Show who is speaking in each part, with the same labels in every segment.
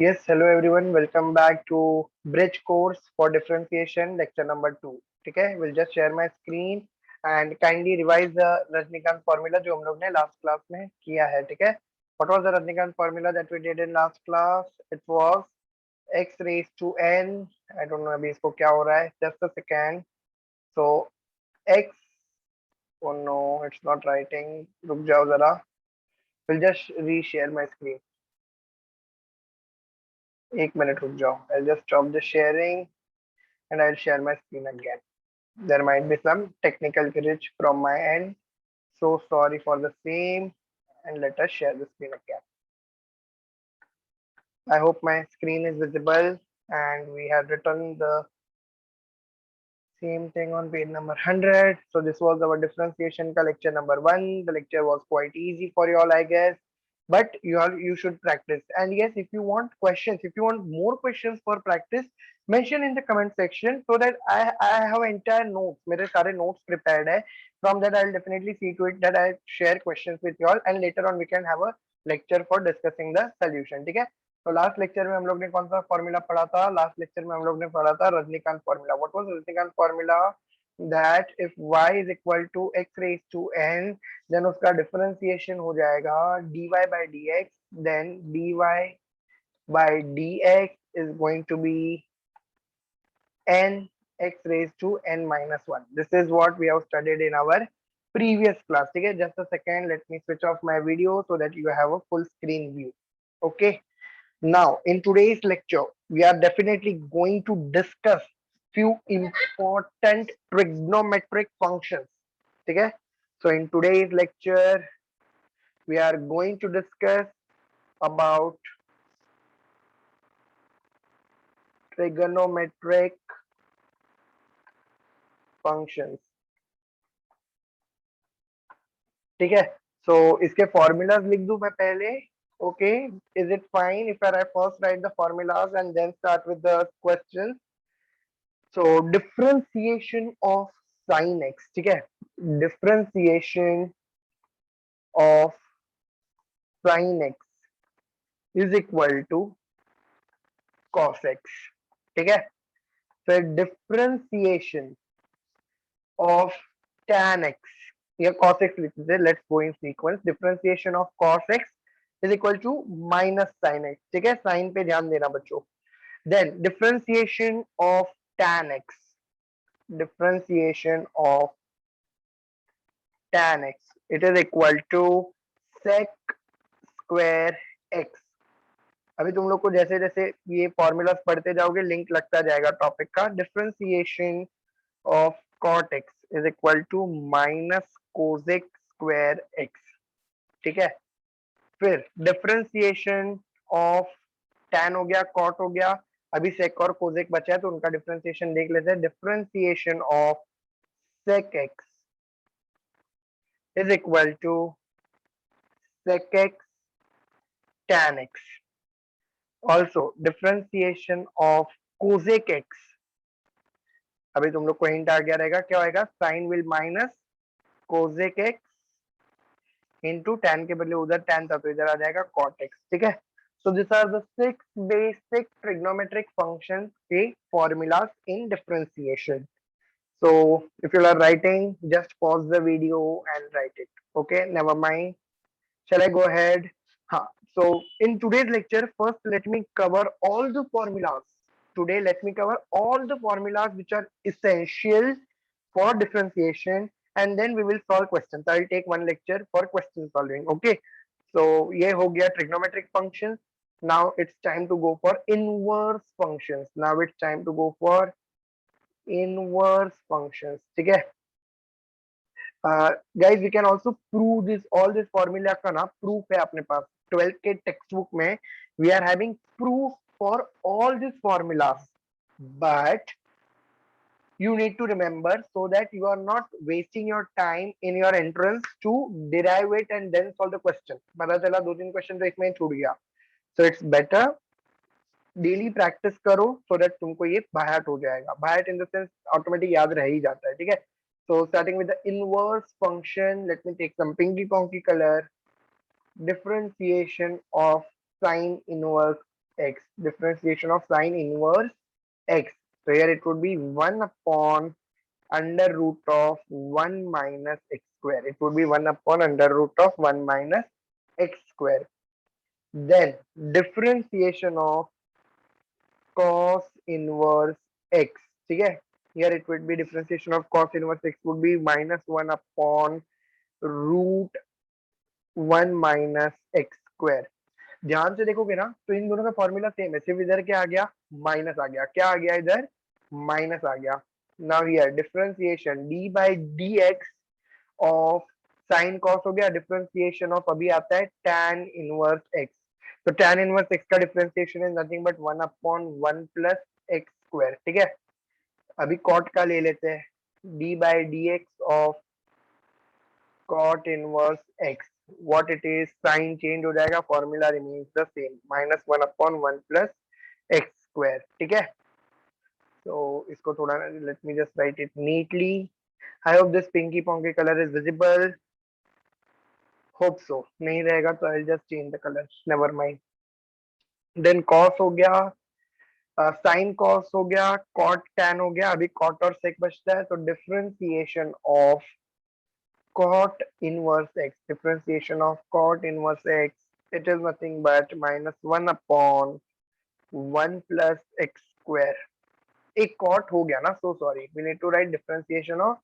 Speaker 1: Yes, hello everyone. Welcome back to Bridge Course for Differentiation, lecture number 2. ठीक है, we'll just share my screen and kindly revise the Rajnikant formula जो हम लोग ने last class में किया है. ठीक है, what was the Rajnikant formula that we did in last class? It was x raised to n. I don't know अभी इसको क्या हो रहा है. Just a second. So x. Oh no, it's not writing. रुक जाओ जरा. We'll just reshare my screen. एक मिनट रुक जाओ. I'll just stop the sharing and I'll share my screen again. There might be some technical glitch from my end. So sorry for the same. And let us share the screen again. I hope my screen is visible and we have written the same thing on page number 100. So this was our differentiation ka lecture number 1. The lecture was quite easy for you all, I guess. But you should practice. And yes, if you want questions, if you want more questions for practice, mention in the comment section so that I have entire notes. मेरे सारे notes prepared है. From that, I'll definitely see to it that I share questions with you all, and later on we can have a lecture for discussing the solution. ठीक है? तो last lecture में हम लोग ने कौन सा फॉर्मूला पढ़ा था? लास्ट लेक्चर में हम लोग ने पढ़ा था Rajinikanth formula. What was Rajinikanth formula? That if y is equal to x raise to n, then उसका डिफरेंशिएशन हो जाएगा dy by dx, then dy by dx is going to be n x raised to n minus 1. This is what we have studied in our previous class. Okay, just a second, let me switch off my video so that you have a full screen view. Okay, now in today's lecture we are definitely going to discuss few important trigonometric functions. Okay, so in today's lecture we are going to discuss about trigonometric functions. ठीक है, so इसके formulas लिख दूं मैं पहले. Okay, is it fine if I first write the formulas and then start with the questions? So differentiation of sin x. ठीक है, differentiation of sin x is equal to cos x. ठीक है, फिर differentiation of tan x या cos x लिखते थे. Let's go in sequence. Differentiation of cos x is equal to minus sin x. ठीक है, sin पे ध्यान देना बच्चों. Then differentiation of tan x. Differentiation of tan x. It is equal to sec square x. अभी तुम लोग को जैसे जैसे ये फॉर्मूलास पढ़ते जाओगे लिंक लगता जाएगा टॉपिक का. Differentiation of cot x is equal to minus cosec square x. ठीक है, फिर डिफरेंशिएशन ऑफ tan हो गया, cot हो गया, अभी sec और cosec बचा है तो उनका डिफरेंशिएशन देख लेते हैं. Differentiation of sec x is equal to sec x tan x. Also differentiation of cosec x, अभी तुम लोग को हिंट आ गया रहेगा क्या होगा. Sign will minus cosec x into tan के बदले उधर tan था तो इधर आ जाएगा cot x. ठीक है, so these are the 6 basic trigonometric functions के formulas in differentiation. So if you are writing, just pause the video and write it. Okay, never mind. Shall I go ahead? Huh. So in today's lecture, first let me cover all the formulas. Today let me cover all the formulas which are essential for differentiation, and then we will solve questions. I will take one lecture for question solving. Okay. So ये हो गया trigonometric functions. Now it's time to go for inverse functions. Now it's time to go for inverse functions. ठीक है. Guys, we can also prove this. All this formula का ना proof है अपने पास. 12th के textbook में we are having proof for all these formulas, but you need to remember so that you are not wasting your time in your entrance to derive it and then solve the question. पता चला 2-3 question तो इसमें छूट गया. So it's better daily practice करो so that तुमको ये by heart हो जाएगा. By heart in the sense automatic याद रह ही जाता है. ठीक है, so starting with the inverse function, let me take some pinky ponky color. Differentiation of sine inverse x. Differentiation of sine inverse x. So here it would be 1 upon under root of 1 minus x square. It would be 1 upon under root of 1 minus x square. Then differentiation of cos inverse x. ठीक है? Here it would be differentiation of cos inverse x would be minus 1 upon root 1 minus x square. ध्यान से देखोगे ना तो इन दोनों का formula same है, सिर्फ इधर क्या आ गया, माइनस आ गया. क्या आ गया इधर, माइनस आ गया. Now here differentiation d by dx of sine cos हो गया, डिफरेंशिएशन ऑफ अभी आता है tan इनवर्स x. तो tan इनवर्स x का differentiation is nothing but 1 upon 1 plus x square. ठीक है, अभी cot का ले लेते हैं, d by dx of cot inverse x. what it is, sign change हो जाएगा, formula remains the same, minus 1 upon 1 plus x square. ठीक है, तो इसको थोड़ा let me just write it neatly. I hope this pinky ponky colour is visible. Hope so. नहीं रहेगा तो I just change the colour, never mind. Then cos हो गया, साइन कॉस हो गया, कॉट टैन हो गया, अभी कॉट और सेक बचता है. तो differentiation of cot inverse x, differentiation of cot inverse x, it is nothing but minus 1 upon 1 plus x square. एक cot हो गया ना, so sorry, we need to write differentiation of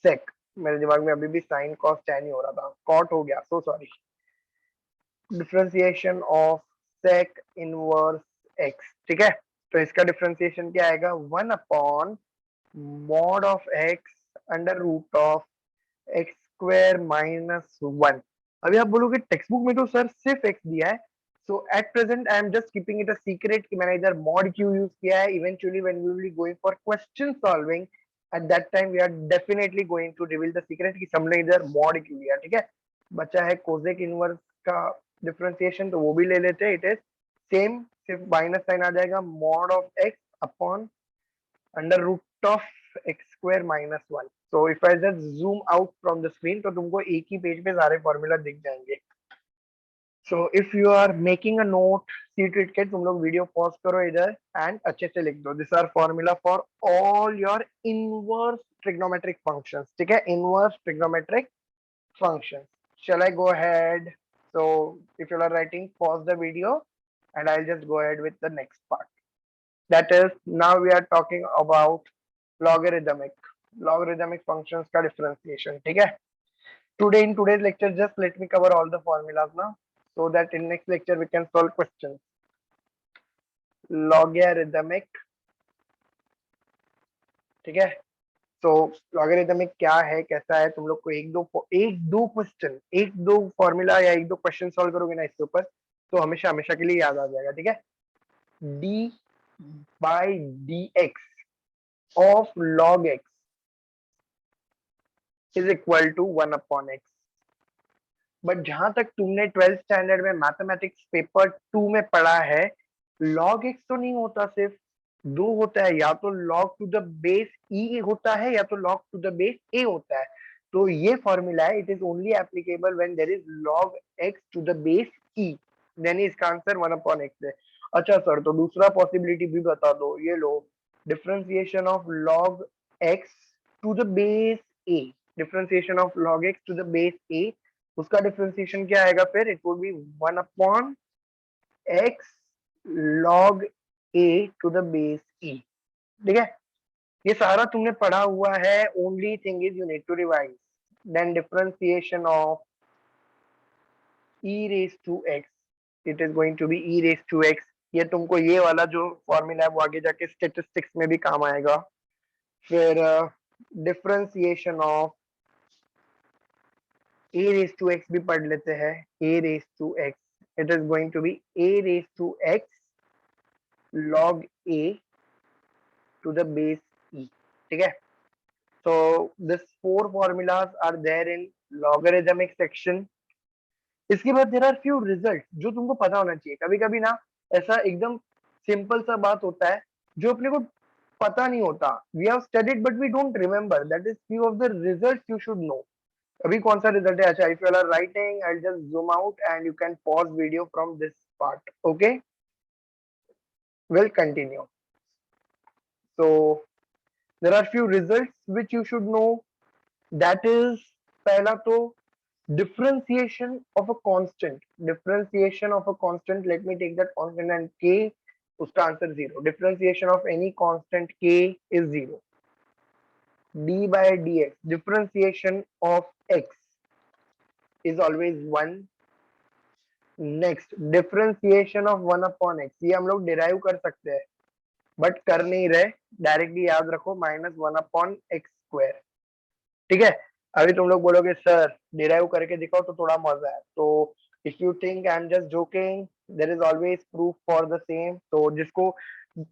Speaker 1: sec. मेरे दिमाग में अभी भी sin cos tan ही हो रहा था, cot हो गया, so sorry. Differentiation of sec inverse x. ठीक है, तो इसका differentiation क्या आएगा, 1 upon mod of x under root of x square minus 1. अभी आप बोलोगे टेक्स्ट बुक में तो सर सिर्फ x दिया है. So at present I am just keeping it a secret कि मैंने इधर मॉड क्यू यूज किया है. Eventually when we will be going for question solving, at that time we are definitely going to reveal the secret कि हमने इधर mod Q लिया. ठीक है, बचा है कोसेक इनवर्स का डिफरेंशिएशन, तो वो भी ले लेते हैं. इट इज सेम, सिर्फ माइनस साइन आ जाएगा, mod of x upon under root of x square minus 1. So if I just zoom out from the screen, तो तुमको एक ही पेज पे सारे फॉर्मूला दिख जाएंगे. So if you are making a note, see to it कि तुम लोग वीडियो पॉज करो इधर एंड अच्छे से लिख दो. This are formula for all your inverse trigonometric functions. ठीक है, inverse trigonometric functions. Shall I go ahead? So if you are writing, pause the video and I'll just go ahead with the next part. That is, now we are talking about logarithmic functions का differentiation. ठीक है, today in today's lecture just let me cover all the formulas now, so that in next lecture we can solve questions. Logarithmic. ठीक है, तो logarithmic क्या है, कैसा है, तुम लोग को एक दो फॉर्मूला या एक दो क्वेश्चन सॉल्व करोगे ना इसके ऊपर, तो हमेशा हमेशा के लिए याद आ जाएगा. ठीक है, d by dx of log x is equal to 1 upon x. But जहां तक तुमने 12th स्टैंडर्ड में मैथमेटिक्स पेपर 2 में पढ़ा है, log x तो नहीं होता, सिर्फ दो होता है, या तो log to the base e होता है या तो log to the base a होता है. तो ये फॉर्मूला है, it is only applicable when there is log x to the base e, then इसका आंसर 1 अपॉन x है. अच्छा सर, तो दूसरा पॉसिबिलिटी भी बता दो. ये लो, differentiation of log x to the base a, differentiation of log x to the base a, उसका डिफरेंशिएशन क्या आएगा फिर, it would be 1 upon x log a to the base e. ठीक है, ये सारा तुमने पढ़ा हुआ है, only thing is you need to revise. Then differentiation of e raise to x, it is going to be e raise to x. ये तुमको ये वाला जो फॉर्मूला है वो आगे जाके स्टेटिस्टिक्स में भी काम आएगा. फिर differentiation of a raised to x भी पढ़ लेते हैं. a raised to x, it is going to be a raised to x log a to the base e. ठीक है, so this 4 formulas are there in logarithmic section. इसके बाद there are few results जो तुमको पता होना चाहिए. कभी कभी ना ऐसा एकदम सिंपल सा बात होता है जो अपने को पता नहीं होता. we have studied but we don't remember. that is few of the results you should know. अभी कौन सा रिजल्ट है? अच्छा, if you are writing, I will just zoom out and you can pause video from this part. Okay, We'll continue. So there are few results which you should know. That is, पहला तो differentiation of a constant. Differentiation of a constant. Let me take that constant and k. उसका answer 0. Differentiation of any constant k is 0. D by dx. Differentiation of x is always 1. Next, differentiation of 1 upon x. ये हम लोग derive कर सकते हैं, but कर नहीं रहे. डायरेक्टली याद रखो -1 upon x square. ठीक है. अभी तुम लोग बोलोगे सर डिराइव करके दिखाओ तो थोड़ा मजा है. तो if you think I am just joking, there is always proof for the same. तो जिसको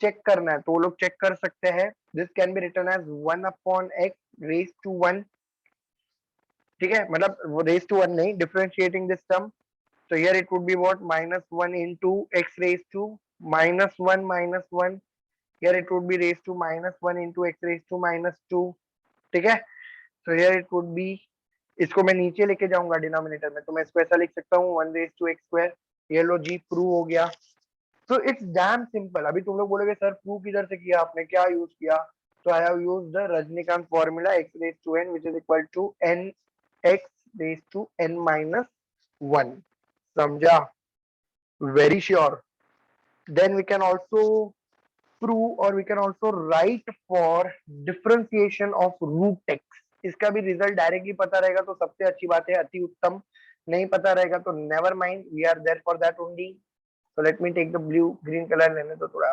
Speaker 1: चेक करना है तो वो लोग चेक कर सकते हैं. This can be written as 1 upon x raise to 1. ठीक है, मतलब वो रेज टू 1 नहीं, differentiating this term. So here it would be what? -1 into x raised to -1 -1. Here it would be raised to -1 into x raised to -2. ठीक है. So here it would be, इसको मैं नीचे लेके जाऊंगा डिनोमिनेटर में, तो मैं इसको ऐसा लिख सकता हूँ 1 raised to x square. ये लो जी, प्रूव हो गया. So it's damn simple. अभी तुम लोग बोलोगे सर प्रूव किधर से किया आपने, क्या यूज किया? तो I have used the Rajnikant formula x raised to n which is equal to n x raised to n minus 1. समझा? Very sure. Then we can also prove or we can also write for differentiation of root x. इसका भी result directly पता रहेगा तो सबसे अच्छी बात है, अति उत्तम. नहीं पता रहेगा तो never mind, we are there for that only. So let me take the blue green colour लेने तो थोड़ा.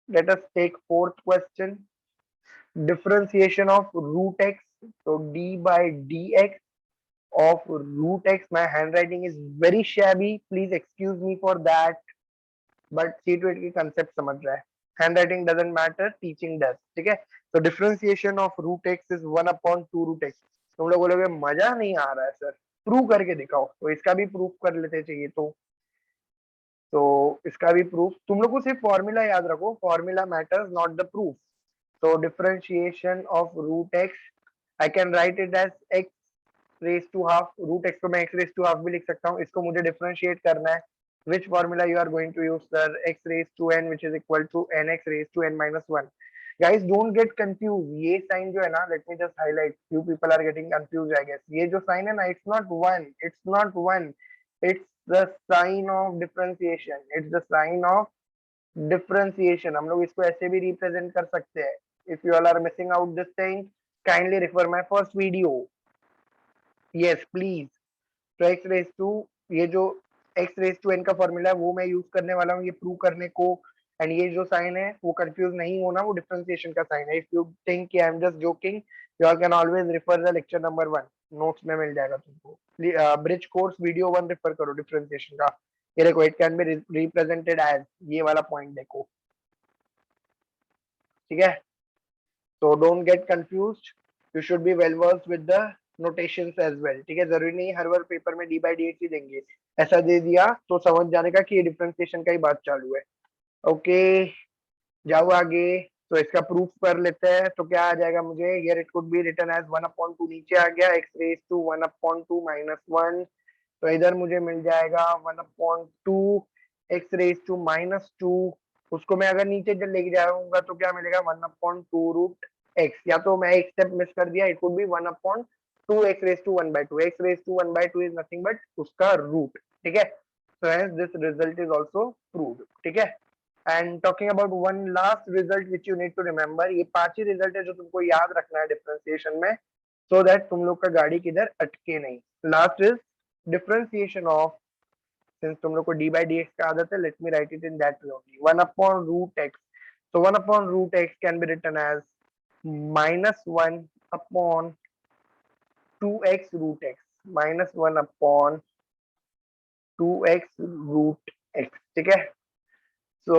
Speaker 1: Let us take fourth question. Differentiation of root x. तो d by dx of root x. My handwriting is very shabby, please excuse me for that, but see to it की concept समझ रहा है. Handwriting doesn't matter, teaching does. ठीक है. तो differentiation of root x is 1 upon 2 root x. तुम लोग बोलोगे मजा नहीं आ रहा है सर, प्रूव करके दिखाओ. तो इसका भी प्रूफ कर लेते चाहिए. तो इसका भी प्रूफ. तुम लोग को सिर्फ फॉर्मूला याद रखो, formula matters not the proof. तो differentiation of root x, I can write it as x raise to half. Root x को मैं x रेज टू हाफ भी लिख सकता हूँ. इसको मुझे डिफरेंशिएट करना है. Which formula you are going to use, sir? X raised to n which is equal to nx raised to n minus 1. Guys, don't get confused. ये sign जो है ना, let me just highlight. Few people are getting confused, I guess. ये जो sign है ना, it's not 1. It's not 1. It's the sign of differentiation. It's the sign of differentiation. हम लोग इसको ऐसे भी represent कर सकते हैं. If you all are missing out this thing, kindly refer my first video. Yes, please. तो x raised to, ये जो x रेज टू n का फॉर्मूला है वो मैं यूज करने वाला हूँ ये प्रूव करने को. एंड ये जो साइन है वो कंफ्यूज नहीं होना, वो डिफरेंशिएशन का साइन है. इफ यू थिंक कि I am just joking, you all can always refer the lecture number 1. Notes में मिल जाएगा तुमको. ब्रिज कोर्स वीडियो 1 रेफर करो डिफरेंशिएशन का. ये देखो, it can be represented as, ये वाला पॉइंट देखो. ठीक है. तो don't get confused, you should be well versed with the notations as well. ठीक है. जरूरी नहीं हर बार पेपर में डी बाई डी ही देंगे. ऐसा दे दिया तो समझ जाने का कि ये डिफरेंशिएशन का ही बात चालू है. ओके, जाओ आगे. तो इसका प्रूफ कर लेते हैं. तो क्या आ जाएगा मुझे, here it could be written as 1 upon 2. नीचे आ गया x raise to 1 upon 2 minus 1. तो इधर मुझे मिल जाएगा 1 upon 2 x raise to minus 2. उसको मैं अगर नीचे जब लेके जाऊंगा तो क्या मिलेगा, 1 अपॉन 2 रूट x. या तो मैं एक स्टेप मिस कर दिया, it could be 1 upon 2 x raise to 1 by 2. x raise to 1 by 2 is nothing but उसका रूट. ठीक है. So hence this result is also proved. ठीक है. And talking about one last result which you need to remember. ये 5 ही result है जो तुमको याद रखना है डिफरेंशिएशन में, सो दैट तुम लोग का गाड़ी किधर अटके नहीं. Last is differentiation of, since तुम लोग को डी बाई डी एक्स का आदत है, let me write it in that way only. 1 upon root x. so 1 upon root x can be written as -1 upon 2x root x. -1 upon 2x root x. ठीक है. सो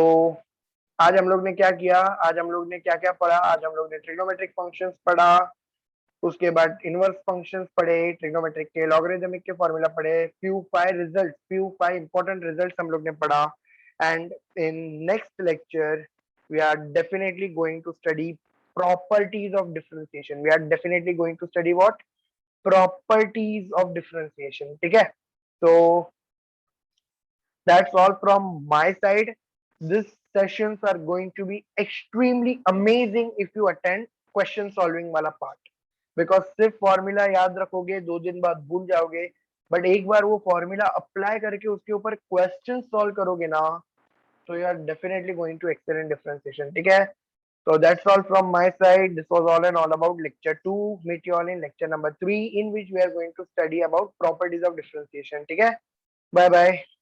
Speaker 1: आज हम लोग ने क्या किया, आज हम लोग ने क्या क्या पढ़ा. आज हम लोग ने ट्रिग्नोमेट्रिक फंक्शंस पढ़ा, उसके बाद इनवर्स फंक्शंस पढ़े, ट्रिग्नोमेट्रिक के लॉगरिथमिक के फॉर्मूला पढ़े, फ्यू 5 इंपॉर्टेंट रिजल्ट्स हम लोग ने पढ़ा. And in next lecture we are definitely going to study properties of differentiation. We are definitely going to study what? Properties of differentiation. ठीक है. So that's all from my side. These sessions are going to be extremely amazing if you attend question solving वाला part. Because सिर्फ formula याद रखोगे 2 दिन बाद भूल जाओगे, बट एक बार वो फॉर्मूला अप्लाई करके उसके ऊपर क्वेश्चन सॉल्व करोगे ना, so you are definitely going to excel in differentiation. ठीक है, so that's all from my side. This was all and all about lecture 2. Meet you all in lecture number 3, in which we are going to study about properties of differentiation. ठीक है, bye bye.